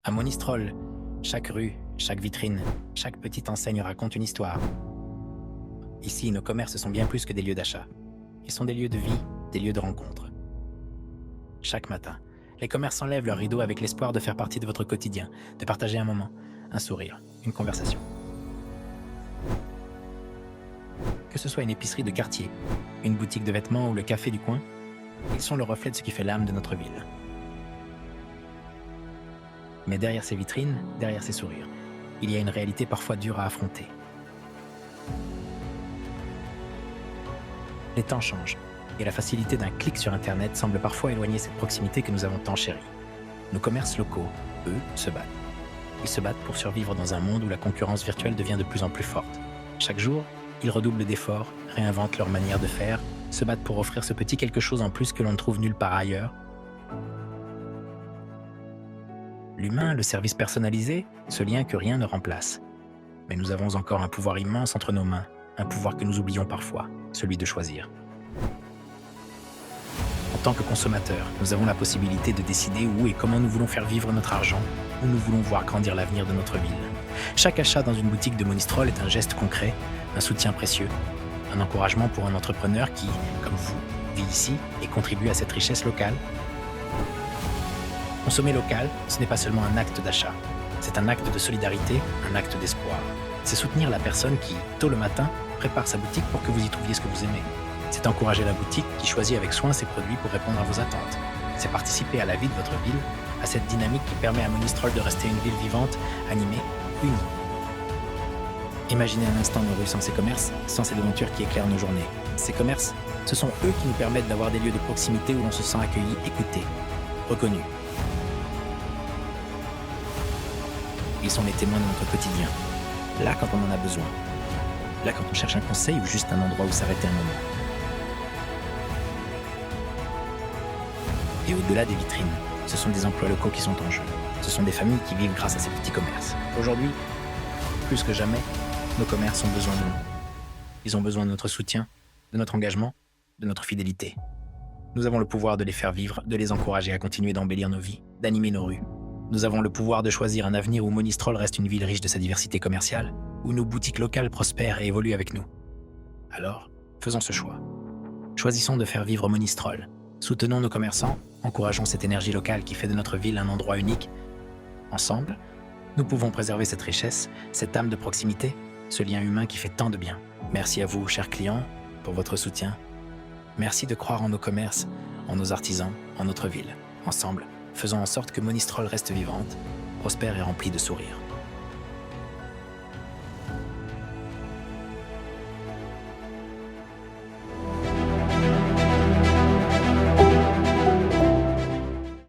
À Monistrol, chaque rue, chaque vitrine, chaque petite enseigne raconte une histoire. Ici, nos commerces sont bien plus que des lieux d'achat. Ils sont des lieux de vie, des lieux de rencontre. Chaque matin, les commerces enlèvent leurs rideaux avec l'espoir de faire partie de votre quotidien, de partager un moment, un sourire, une conversation. Que ce soit une épicerie de quartier, une boutique de vêtements ou le café du coin, ils sont le reflet de ce qui fait l'âme de notre ville. Mais derrière ces vitrines, derrière ces sourires, il y a une réalité parfois dure à affronter. Les temps changent, et la facilité d'un clic sur Internet semble parfois éloigner cette proximité que nous avons tant chérie. Nos commerces locaux, eux, se battent. Ils se battent pour survivre dans un monde où la concurrence virtuelle devient de plus en plus forte. Chaque jour, ils redoublent d'efforts, réinventent leur manière de faire, se battent pour offrir ce petit quelque chose en plus que l'on ne trouve nulle part ailleurs. L'humain, le service personnalisé, ce lien que rien ne remplace. Mais nous avons encore un pouvoir immense entre nos mains, un pouvoir que nous oublions parfois, celui de choisir. En tant que consommateurs, nous avons la possibilité de décider où et comment nous voulons faire vivre notre argent, où nous voulons voir grandir l'avenir de notre ville. Chaque achat dans une boutique de Monistrol est un geste concret, un soutien précieux, un encouragement pour un entrepreneur qui, comme vous, vit ici et contribue à cette richesse locale. Consommer local, ce n'est pas seulement un acte d'achat, c'est un acte de solidarité, un acte d'espoir. C'est soutenir la personne qui, tôt le matin, prépare sa boutique pour que vous y trouviez ce que vous aimez. C'est encourager la boutique qui choisit avec soin ses produits pour répondre à vos attentes. C'est participer à la vie de votre ville, à cette dynamique qui permet à Monistrol de rester une ville vivante, animée, unie. Imaginez un instant nos rues sans ces commerces, sans ces devantures qui éclairent nos journées. Ces commerces, ce sont eux qui nous permettent d'avoir des lieux de proximité où l'on se sent accueilli, écouté, reconnu. Ils sont les témoins de notre quotidien, là quand on en a besoin, là quand on cherche un conseil ou juste un endroit où s'arrêter un moment. Et au-delà des vitrines, ce sont des emplois locaux qui sont en jeu. Ce sont des familles qui vivent grâce à ces petits commerces. Aujourd'hui, plus que jamais, nos commerces ont besoin de nous. Ils ont besoin de notre soutien, de notre engagement, de notre fidélité. Nous avons le pouvoir de les faire vivre, de les encourager à continuer d'embellir nos vies, d'animer nos rues. Nous avons le pouvoir de choisir un avenir où Monistrol reste une ville riche de sa diversité commerciale, où nos boutiques locales prospèrent et évoluent avec nous. Alors, faisons ce choix. Choisissons de faire vivre Monistrol. Soutenons nos commerçants, encourageons cette énergie locale qui fait de notre ville un endroit unique. Ensemble, nous pouvons préserver cette richesse, cette âme de proximité, ce lien humain qui fait tant de bien. Merci à vous, chers clients, pour votre soutien. Merci de croire en nos commerces, en nos artisans, en notre ville. Ensemble, faisons en sorte que Monistrol reste vivante, prospère et remplie de sourires.